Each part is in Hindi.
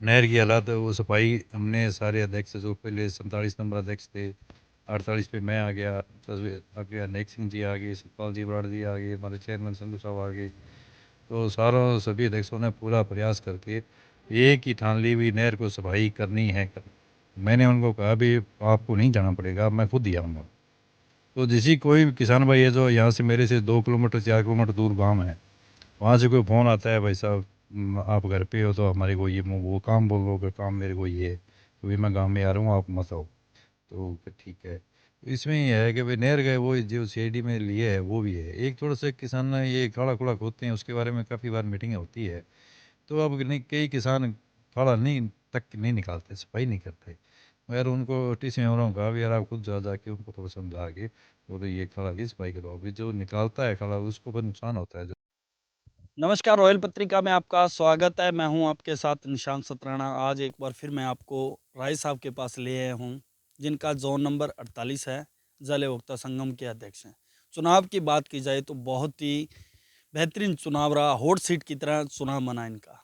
नहर की हालात वो सफाई हमने सारे अध्यक्ष जो पहले 47 नंबर अध्यक्ष थे, 48 पे मैं आ गया, आ गया नेक सिंह जी आ गए, सतपाल जी बराड़ जी आ गए, हमारे चेयरमैन संधू साहब आ गए। तो सारों सभी अध्यक्षों ने पूरा प्रयास करके एक ही ठान ली हुई नहर को सफाई करनी है। मैंने उनको कहा भी आपको नहीं जाना पड़ेगा, मैं खुद ही आऊँगा। तो जैसे कोई भी किसान भाई है जो यहाँ से मेरे से 2 किलोमीटर 4 किलोमीटर दूर गाँव है, वहाँ से कोई फ़ोन आता है, भाई साहब आप घर पे हो तो हमारे को ये वो काम बोल रहे हो कि काम मेरे को ये है, तो भी मैं गाँव में आ रहा हूँ, आप मत आओ। तो फिर ठीक है। तो इसमें ये है कि भाई नहर गए वो जो सीआईडी में लिए है वो भी है। एक थोड़ा सा किसान ये खाड़ा खुड़ा खोदते हैं, उसके बारे में काफ़ी बार मीटिंगें होती है। तो अब नहीं, कई किसान खाड़ा नहीं तक नहीं निकालते, सफाई नहीं करते। मगर उनको टीसी मेंबरों का भी यार आप खुद जा जाके उनको थोड़ा समझा के बोलो ये खाड़ा की सफाई करो। अभी जो निकालता है खाड़ा उसको फिर नुकसान होता है। नमस्कार रॉयल पत्रिका में आपका स्वागत है। मैं हूं आपके साथ निशांत सतराना। आज एक बार फिर मैं आपको राय साहब के पास ले आया हूं, जिनका जोन नंबर 48 है, जल उपभोक्ता संगम के अध्यक्ष हैं। चुनाव की बात की जाए तो बहुत ही बेहतरीन चुनाव रहा, हॉट सीट की तरह चुनाव बना इनका।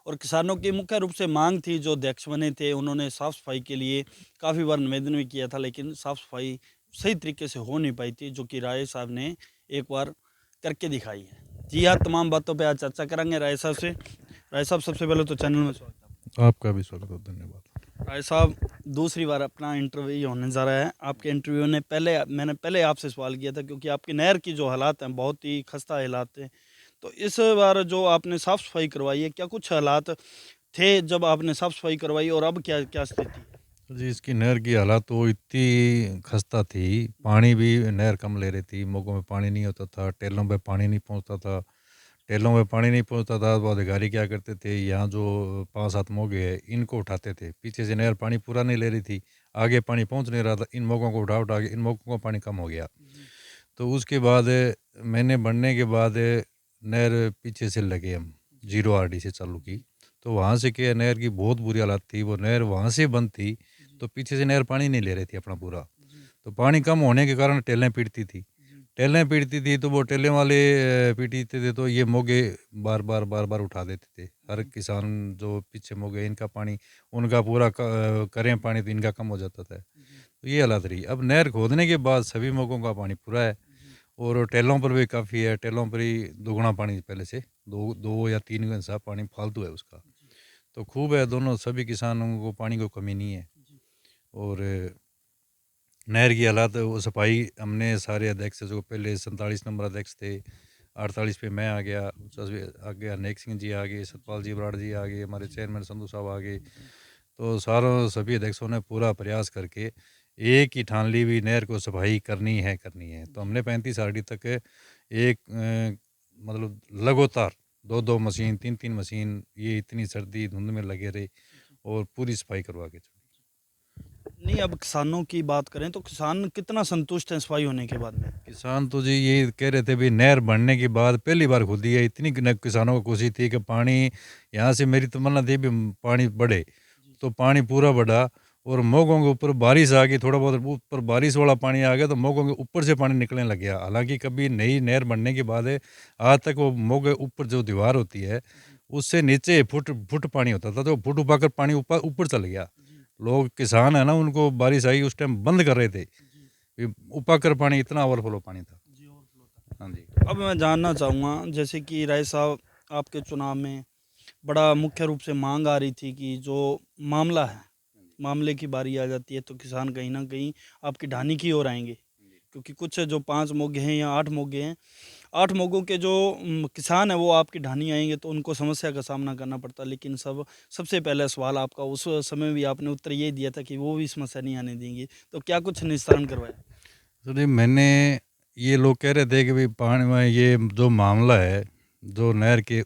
और किसानों की मुख्य रूप से मांग थी, जो अध्यक्ष बने थे उन्होंने साफ़ सफाई के लिए काफ़ी बार निवेदन भी किया था, लेकिन साफ़ सफाई सही तरीके से हो नहीं पाई थी, जो कि राय साहब ने एक बार करके दिखाई है। जी हाँ, तमाम बातों पे आज चर्चा करेंगे राय साहब से। राय साहब, सबसे पहले तो चैनल में स्वागत है। आपका भी स्वागत है, धन्यवाद। राय साहब, दूसरी बार अपना इंटरव्यू होने जा रहा है। आपके इंटरव्यू ने मैंने पहले आपसे सवाल किया था, क्योंकि आपकी नहर की जो हालात हैं बहुत ही खस्ता हालात हैं। तो इस बार जो आपने साफ़ सफाई करवाई है, क्या कुछ हालात थे जब आपने साफ़ सफाई करवाई, और अब क्या क्या स्थिति है? जी, इसकी नहर की हालत तो इतनी खस्ता थी, पानी भी नहर कम ले रही थी, मोगों में पानी नहीं होता था, टेलों पे पानी नहीं पहुंचता था। टेलों में पानी नहीं पहुंचता था तो अधिकारी क्या करते थे, यहाँ जो 5-7 मोगे हैं इनको उठाते थे। पीछे से नहर पानी पूरा नहीं ले रही थी, आगे पानी पहुंच नहीं रहा था, इन मोगों को उठा उठा के इन मोगों का पानी कम हो गया। जी। तो उसके बाद मैंने बढ़ने के बाद नहर पीछे से लगे हम, जी। 0 RD से चालू की। जी। तो वहाँ से क्या, नहर की बहुत बुरी हालत थी, वो नहर वहाँ से बंद थी, जी। तो पीछे से नहर पानी नहीं ले रही थी अपना पूरा। जी। तो पानी कम होने के कारण टेलें पीटती थी। जी। टेलें पीटती थी तो वो टेलें वाले पीटते थे, तो ये मोगे बार बार उठा देते थे। हर जी। किसान जो पीछे मोगे इनका पानी, उनका पूरा करें पानी तो इनका कम हो जाता था। जी। तो ये हालत रही। अब नहर खोदने के बाद सभी मोगों का पानी पूरा है, जी। और टेलों पर भी काफ़ी है। टेलों पर ही दोगुना पानी पहले से, 2 या 3 गुना सा पानी फालतू है उसका। जी। तो खूब है, दोनों सभी किसानों को पानी को कमी नहीं है। जी। और नहर की हालात वो सफाई हमने सारे अध्यक्ष जो पहले 47 नंबर अध्यक्ष थे, 48 पे मैं आ गया, जी। 50 आ गया नेक सिंह जी आ गए, जी। सतपाल जी बराड़ जी आ गए, हमारे जी। चेयरमैन संधू साहब आ गए। जी। तो सारों सभी अध्यक्षों ने पूरा प्रयास करके एक ही ठान ली हुई नहर को सफाई करनी है। तो जी। हमने 35 RD तक एक मतलब लगातार 2-2 मशीन 3-3 मशीन, ये इतनी सर्दी धुंध में लगे रहे जी। और पूरी सफाई करवा के छोड़ी। नहीं, अब किसानों की बात करें तो किसान कितना संतुष्ट हैं सफाई होने के बाद में? किसान तो जी ये कह रहे थे भी नहर बनने के बाद पहली बार खुदी है, इतनी किसानों को खुशी थी कि पानी यहाँ से, मेरी तमन्ना थी भी पानी बढ़े, जी। तो पानी पूरा बढ़ा। और मोगों के ऊपर बारिश आ गई, थोड़ा बहुत ऊपर बारिश वाला पानी आ गया, तो मोगों के ऊपर से पानी निकलने लग गया। हालांकि कभी नई नहर बनने के बाद आज तक वो मोगे ऊपर जो दीवार होती है जी। उससे नीचे फुट फुट पानी होता था, तो फुट उपाकर पानी ऊपर ऊपर चल गया। जी। लोग किसान है ना, उनको बारिश आई उस टाइम बंद कर रहे थे, जी। उपाकर पानी इतना ओवरफ्लो पानी था। जी, और फ्लो था। हाँ जी। अब मैं जानना चाहूँगा, जैसे कि राय साहब, आपके चुनाव में बड़ा मुख्य रूप से मांग आ रही थी कि जो मामला है, मामले की बारी आ जाती है तो किसान कहीं न कहीं आपकी ढानी की ओर आएँगे। क्योंकि कुछ जो 5 मोगे हैं या 8 मोगे हैं, 8 मोगों के जो किसान हैं वो आपकी ढानी आएँगे तो उनको समस्या का सामना करना पड़ता है। लेकिन सबसे पहला सवाल आपका, उस समय भी आपने उत्तर ये दिया था कि वो भी समस्या नहीं आने देंगे। तो क्या कुछ निस्तारण करवाया? तो जी मैंने, ये लोग कह रहे थे कि भाई पानी में ये जो मामला है, जो नहर के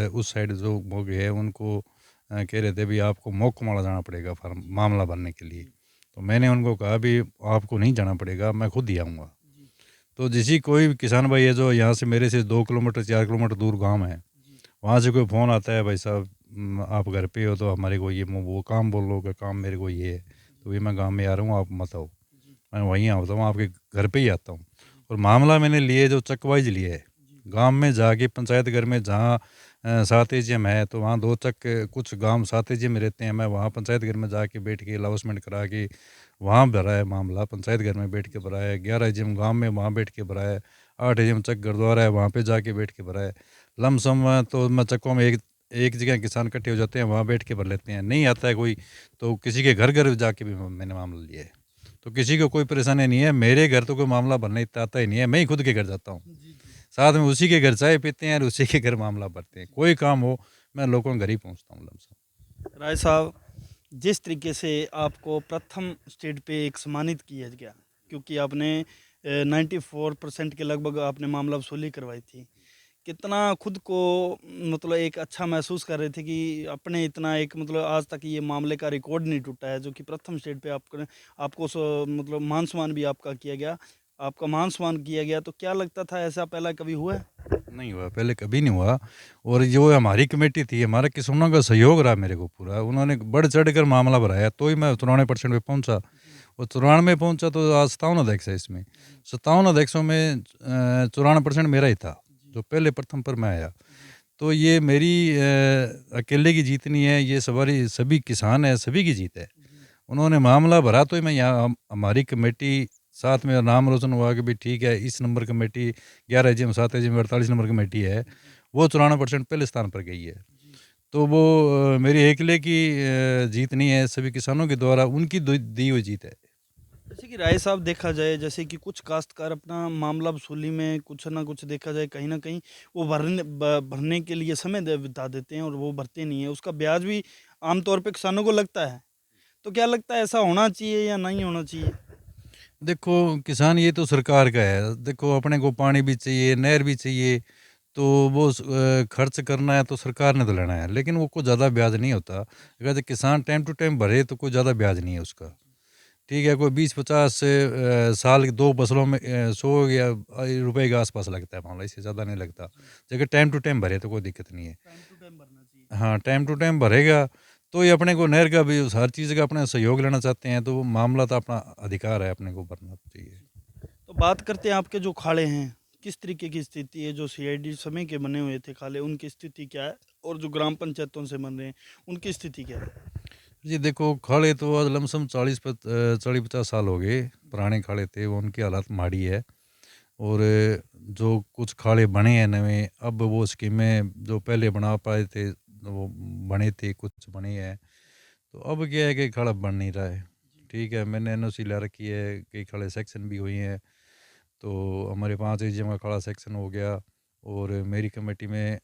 उस साइड जो लोग हैं उनको कह रहे थे भी आपको मोकमाला जाना पड़ेगा फार्म जी। मामला बनने के लिए। जी। तो मैंने उनको कहा भी आपको नहीं जाना पड़ेगा, मैं खुद ही आऊँगा। जी। तो जैसे कोई भी किसान भाई है जो यहाँ से मेरे से 2 किलोमीटर 4 किलोमीटर दूर गाँव है, जी। वहाँ से कोई फ़ोन आता है, भाई साहब आप घर पे हो तो हमारे को ये वो काम बोल लो कि काम मेरे को ये है, तो भी मैं गाँव में आ रहा हूँ, आप मत आओ। जी। मैं वहीं आता हूँ, आपके घर पे ही आता हूँ। जी। और मामला मैंने लिए जो चक वाइज लिए है, जी। गाँव में जाके पंचायत घर में जहाँ सातेजियम है, तो वहाँ 2 चक कुछ गाँव सातेजियम में रहते हैं। मैं वहाँ पंचायत घर में जाके बैठ के अलाउंसमेंट करा के वहाँ भरा है मामला, पंचायत घर में बैठ के भरा है। 11 एजीएम गाँव में वहाँ बैठ के भरा है। 8 एजीएम चक गुरुद्वारा है, वहाँ पे जाके बैठ के भरा है। लमसम तो मैं चक्कों में एक एक जगह किसान इकट्ठे हो जाते हैं, वहाँ बैठ के भर लेते हैं। नहीं आता है कोई, तो किसी के घर-घर जाके भी मैंने मामला लिया है। तो किसी को कोई परेशानी नहीं है। मेरे घर तो कोई मामला भरने इतना आता ही नहीं है, मैं ही खुद के घर जाता हूँ। जी, जी। साथ में उसी के घर चाय पीते हैं और उसी के घर मामला भरते हैं। कोई काम हो, मैं लोगों के घर ही पहुँचता हूँ लमसम। राय साहब, जिस तरीके से आपको प्रथम स्टेज पे एक सम्मानित किया गया, क्योंकि आपने 94% के लगभग आपने मामला वसूली करवाई थी। कितना खुद को मतलब एक अच्छा महसूस कर रहे थे कि अपने इतना एक मतलब आज तक ये मामले का रिकॉर्ड नहीं टूटा है, जो कि प्रथम स्टेज पे आपको आपको मतलब मान सम्मान भी आपका किया गया, आपका मान सम्मान किया गया, तो क्या लगता था ऐसा पहला कभी हुआ है? नहीं हुआ, पहले कभी नहीं हुआ। और जो हमारी कमेटी थी, हमारा किसानों का सहयोग रहा मेरे को पूरा। उन्होंने बढ़-चढ़ कर मामला भराया, तो ही मैं 94% पे पहुँचा। और 94 पहुँचा तो आज 57 अध्यक्ष है इसमें। 57 अध्यक्षों में 94% मेरा ही था, जो पहले प्रथम पर मैं आया। तो ये मेरी अकेले की जीत नहीं है, ये सवारी सभी किसान है, सभी की जीत है। उन्होंने मामला भरा तो ही मैं यहाँ हमारी कमेटी साथ में नाम रोशन हुआ कि भाई ठीक है, इस number committee 11 AGM 7 AGM 48 number committee है, वो 94% पहले स्थान पर गई है। तो वो मेरी अकेले की जीत नहीं है, सभी किसानों के द्वारा उनकी दी हुई जीत है। जैसे कि राय साहब, देखा जाए जैसे कि कुछ काश्तकार अपना मामला वसूली में कुछ ना कुछ देखा जाए कहीं ना कहीं वो भरने के लिए समय बिता देते हैं और वो भरते नहीं है, उसका ब्याज भी आमतौर पे किसानों को लगता है। तो क्या लगता है ऐसा होना चाहिए या नहीं होना चाहिए? देखो, किसान ये तो सरकार का है। देखो, अपने को पानी भी चाहिए, नहर भी चाहिए, तो वो खर्च करना है तो सरकार ने तो लेना है, लेकिन वो कोई ज़्यादा ब्याज नहीं होता। अगर किसान टाइम टू टाइम भरे तो कोई ज़्यादा ब्याज नहीं है उसका। ठीक है, कोई 20-50 साल की 2 फसलों में 100 या रुपए के आस-पास लगता है मामला, इससे ज़्यादा नहीं लगता। अगर टाइम टू टाइम भरे तो कोई दिक्कत नहीं है। टाइम टू टाइम भरना चाहिए। हाँ, टाइम टू टाइम भरेगा तो ये अपने को नहर का भी उस हर चीज़ का अपना सहयोग लेना चाहते हैं, तो वो मामला तो अपना अधिकार है, अपने को भरना चाहिए। तो बात करते हैं आपके जो खाले हैं, किस तरीके की स्थिति है? जो सीआईडी समय के बने हुए थे खाले, उनकी स्थिति क्या है? और जो ग्राम पंचायतों से बन रहे हैं, उनकी स्थिति क्या है? जी देखो, खाड़े तो आज लमसम 40-50 साल हो गए, पुराने खाड़े थे, वो उनकी हालत माड़ी है। और जो कुछ खाड़े बने हैं नए, अब वो स्कीमें जो पहले बना पाए थे, वो बने थे, कुछ बने हैं। तो अब क्या है कि खाड़ा बन नहीं रहा है। ठीक है, मैंने एनओसी ला रखी है, कई खाड़े सेक्शन भी हुई हैं। तो हमारे 5 एजीएम का खाड़ा सेक्शन हो गया, और मेरी कमेटी में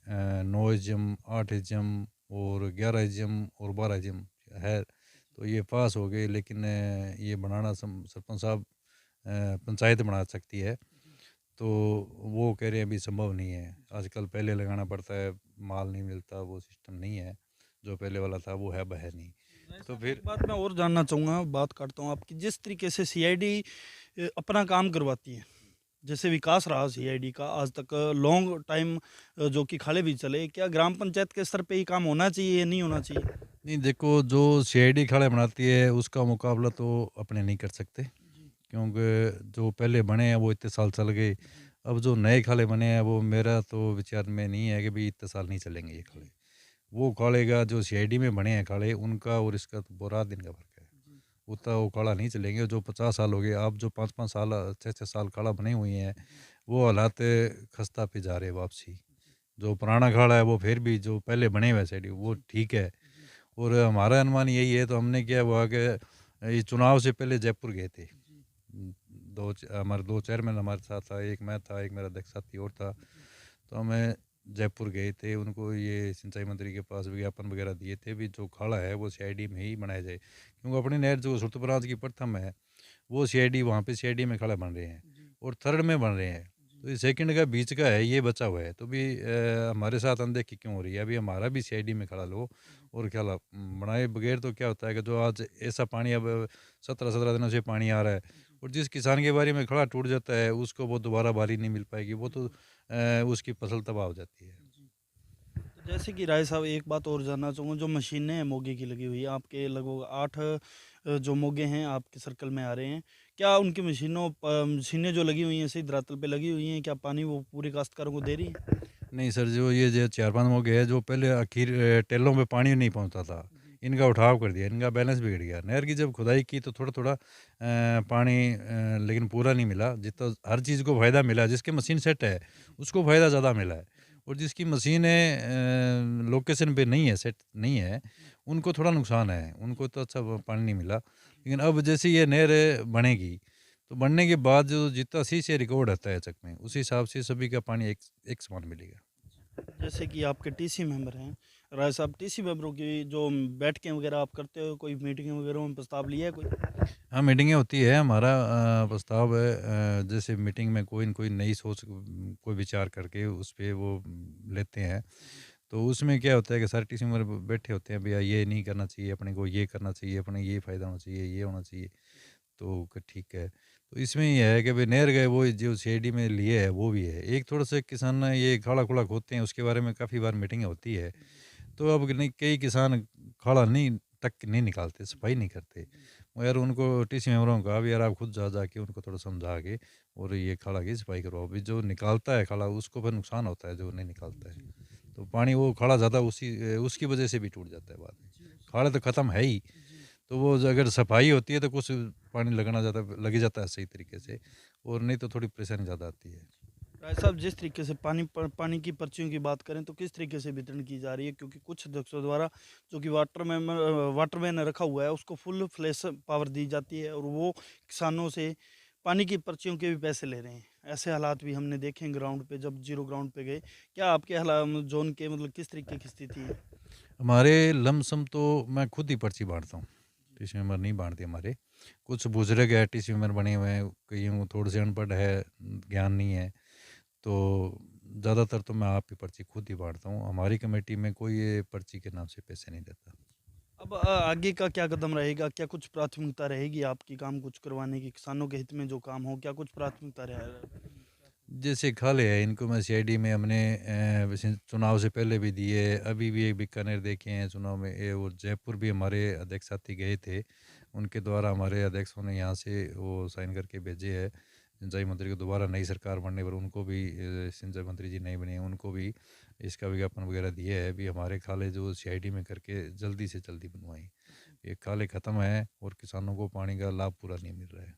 9 एजीएम, 8 एजीएम और 11 एजीएम और 12 एजीएम है। तो ये पास हो गए, लेकिन ये बनाना सरपंच साहब पंचायत बना सकती है। तो वो कह रहे हैं अभी संभव नहीं है। आजकल पहले लगाना पड़ता है, माल नहीं मिलता, वो सिस्टम नहीं है। जो पहले वाला था वो है अब है नहीं। तो एक फिर बात मैं और जानना चाहूँगा, बात करता हूँ आपकी, जिस तरीके से सीआईडी अपना काम करवाती है, जैसे विकास रहा सीआईडी का आज तक लॉन्ग टाइम, जो कि खाले भी चले, क्या ग्राम पंचायत के स्तर पे ही काम होना चाहिए या नहीं होना चाहिए? नहीं, देखो, जो सीआईडी खाड़े बनाती है उसका मुकाबला तो अपने नहीं कर सकते, जी, क्योंकि जो पहले बने हैं वो इतने साल चल गए। जी, अब जो नए खाले बने हैं वो मेरा तो विचार में नहीं है कि भाई इतने साल नहीं चलेंगे ये जी, खाले। वो खाले का जो सीआईडी में बने हैं खाले, उनका और इसका तो बहुत दिन का फ़र्क है। जी, उतना वो काढ़ा नहीं चलेंगे। जो 50 साल हो गए, अब जो 5-5 साल 6-6 साल काढ़ा बने हुए हैं, जी, वो हालात खस्ता पे जा रहे हैं वापसी। जो पुराना खाड़ा है वो फिर भी जो पहले बने हुए साइड वो जी, ठीक है। जी, और हमारा अनुमान यही है, तो हमने क्या हुआ कि ये चुनाव से पहले जयपुर गए थे। जी, हमारे 2 चेयरमैन हमारे साथ था, एक मैं था, एक मेरा अध्यक्ष साथी और था। जी, तो हमें जयपुर गए थे, उनको ये सिंचाई मंत्री के पास विज्ञापन वगैरह दिए थे भी जो खाड़ा है वो सीआईडी में ही बनाया जाए, क्योंकि अपनी नहर जो सुरतपुराज की प्रथम है, वो सीआईडी वहाँ पे सीआईडी में खाड़ा बन रहे हैं, जी, और थर्ड में बन रहे हैं। जी, तो ये सेकंड का बीच का है, ये बचा हुआ है। तो भी हमारे साथ अनदेखी क्यों हो रही है? अभी हमारा भी सीआईडी में खड़ा लो, और क्या बनाए बगैर तो क्या होता है कि जो आज ऐसा पानी अब 17-17 दिनों से पानी आ रहा है, जी, और जिस किसान के बारे में खड़ा टूट जाता है उसको वो दोबारा बारी नहीं मिल पाएगी, वो तो बिल्कुल, उसकी फसल तबाह हो जाती है। जी। तो जैसे कि राय साहब, एक बात और जानना चाहूँगा, जो मशीनें हैं मोगे की लगी हुई है, आपके लगभग 8 जो मोगे हैं आपके सर्कल में आ रहे हैं, क्या उनकी मशीनें जो लगी हुई हैं सही धरातल पे लगी हुई हैं? क्या पानी वो पूरे काश्तकारों को दे रही हैं? नहीं सर, जो ये जो 4-5 मौके है, जो पहले आखिर टेलों पे पानी नहीं पहुँचता था, जी। इनका उठाव कर दिया, इनका बैलेंस बिगड़ गया। नहर की जब खुदाई की तो थोड़ा-थोड़ा पानी लेकिन पूरा नहीं मिला, जितना हर चीज़ को फ़ायदा मिला, जिसकी मशीन सेट है, उसको फ़ायदा ज़्यादा मिला है। और जिसकी मशीनें लोकेशन पे नहीं है, सेट नहीं है, उनको थोड़ा नुकसान है, उनको तो अच्छा पानी नहीं मिला। लेकिन अब जैसे ये नहर बनेगी, तो बनने के बाद जो जितना सी से रिकॉर्ड आता है चक में, उस हिसाब से सभी का पानी एक एक समान मिलेगा। जैसे कि आपके टीसी मेंबर हैं, राय साहब, टीसी मेंबरों की जो बैठकें वगैरह आप करते हो, कोई मीटिंग वगैरह में प्रस्ताव लिया है कोई? हाँ, मीटिंगें होती है, हमारा प्रस्ताव है, जैसे मीटिंग में कोई न कोई नई सोच कोई विचार करके उस पे वो लेते हैं। जी, तो उसमें क्या होता है कि सारे टीम मेंबर बैठे होते हैं, भैया ये नहीं करना चाहिए, अपने को ये करना चाहिए, अपने ये फ़ायदा होना चाहिए, ये होना चाहिए। तो क ठीक है। तो इसमें ये है कि भई नहर गए वो जो सीआईडी में लिए है वो भी है। एक थोड़ा-सा किसान ना ये खाड़ा-खुड़ा खोदते हैं, उसके बारे में काफ़ी बार मीटिंगें होती है। जी, तो अब नहीं, कई किसान खाड़ा नहीं तक नहीं निकालते, जी, सफाई नहीं करते। जी, वो यार उनको टीसी मेंबरों को कहा भी यार आप खुद जा के उनको थोड़ा समझा के और ये खाड़ा की सफाई करवाओ। अभी जो निकालता है खाड़ा उसको फिर नुकसान होता है जो नहीं निकालता है। जी, तो पानी वो खाड़ा ज़्यादा उसकी वजह से भी टूट जाता है बाद में। जी, खाड़ा तो ख़त्म है ही, जी, तो वो अगर सफाई होती है तो कुछ पानी लगना ज़्यादा लग ही जाता है सही तरीके से, और नहीं तो थोड़ी परेशानी ज़्यादा आती है। राय साहब, जिस तरीके से पानी की पर्चियों की बात करें तो किस तरीके से वितरण की जा रही है? क्योंकि कुछ अध्यक्षों द्वारा जो कि वाटरमैन रखा हुआ है उसको फुल फ्लैश पावर दी जाती है और वो किसानों से पानी की पर्चियों के भी पैसे ले रहे हैं। ऐसे हालात भी हमने देखे हैं ग्राउंड पे, जब ज़ीरो ग्राउंड पे गए। क्या आपके ज़ोन के मतलब किस तरीके की स्थिति है? हमारे लमसम तो मैं खुद ही पर्ची बाँटता हूँ, टीसी मेंबर नहीं बाँटते हमारे। कुछ बुज़ुर्ग है टीसी मेंबर बने हुए हैं, कईयों को थोड़े से अनपढ़ है, ज्ञान नहीं है, तो ज़्यादातर तो मैं आप ही पर्ची खुद ही बाँटता हूँ। हमारी कमेटी में कोई ये पर्ची के नाम से पैसे नहीं देता। अब आगे का क्या कदम रहेगा? क्या कुछ प्राथमिकता रहेगी आपकी काम कुछ करवाने की? किसानों के हित में जो काम हो, क्या कुछ प्राथमिकता जैसे खाले है, इनको मैं सीआईडी में हमने वैसे चुनाव से पहले भी दिए, अभी भी एक बीकानेर देखे हैं चुनाव में, और जयपुर भी हमारे अध्यक्ष साथी गए थे, उनके द्वारा हमारे अध्यक्षों ने यहाँ से वो साइन करके भेजे है। सिंचाई मंत्री को दोबारा नई सरकार बनने पर उनको भी सिंचाई मंत्री जी नहीं बने हैं, उनको भी इसका विज्ञापन वगैरह दिए है भी हमारे खाले जो सीआईडी में करके जल्दी से जल्दी बनवाएं। ये खाले ख़त्म है और किसानों को पानी का लाभ पूरा नहीं मिल रहा है।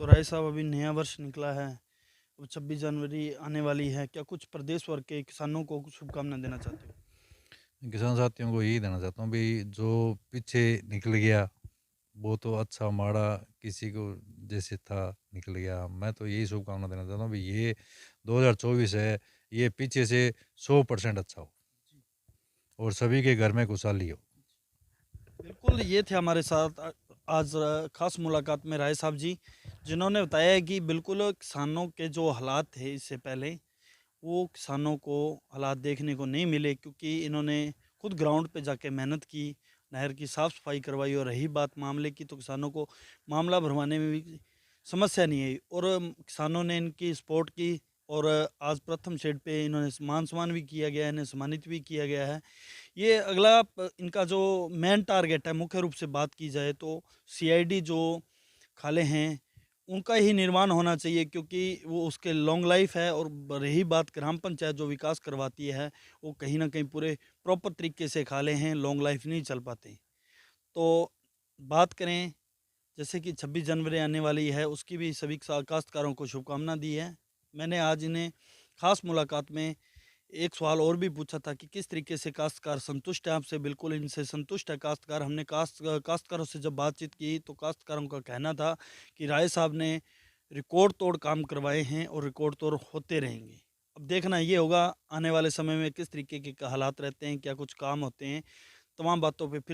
तो राय साहब, अभी नया वर्ष निकला है, अब 26 जनवरी आने वाली है, क्या कुछ प्रदेश भर के किसानों को कुछ शुभकामना देना चाहते हो? किसान साथियों को यही देना चाहता हूँ भाई, जो पीछे निकल गया वो तो अच्छा माड़ा किसी को जैसे था निकल गया। मैं तो यही शुभकामना देना चाहता हूँ भाई, ये 2024 है, ये पीछे से 100% अच्छा हो और सभी के घर में खुशहाली हो। बिल्कुल, ये थे हमारे साथ आज खास मुलाकात में राय साहब जी, जिन्होंने बताया है कि बिल्कुल किसानों के जो हालात थे इससे पहले, वो किसानों को हालात देखने को नहीं मिले क्योंकि इन्होंने खुद ग्राउंड पे जाके मेहनत की, नहर की साफ़ सफाई करवाई और रही बात मामले की तो किसानों को मामला भरवाने में भी समस्या नहीं आई और किसानों ने इनकी सपोर्ट की और आज प्रथम शेड पे इन्होंने मान सम्मान भी किया गया है, इन्हें सम्मानित भी किया गया है। ये अगला इनका जो मेन टारगेट है, मुख्य रूप से बात की जाए तो सीआईडी जो खाले हैं उनका ही निर्माण होना चाहिए क्योंकि वो उसके लॉन्ग लाइफ है और रही बात ग्राम पंचायत जो विकास करवाती है वो कहीं ना कहीं पूरे प्रॉपर तरीके से खाले हैं, लॉन्ग लाइफ नहीं चल पाते। तो बात करें जैसे कि 26 जनवरी आने वाली है उसकी भी सभी काश्तकारों को शुभकामना दी है। मैंने आज इन्हें खास मुलाकात में एक सवाल और भी पूछा था कि किस तरीके से काश्तकार संतुष्ट है आपसे। बिल्कुल इनसे संतुष्ट है काश्तकार। हमने काश्तकारों से जब बातचीत की तो काश्तकारों का कहना था कि राय साहब ने रिकॉर्ड तोड़ काम करवाए हैं और रिकॉर्ड तोड़ होते रहेंगे। अब देखना ये होगा आने वाले समय में किस तरीके के हालात रहते हैं, क्या कुछ काम होते हैं। तमाम बातों पे फिर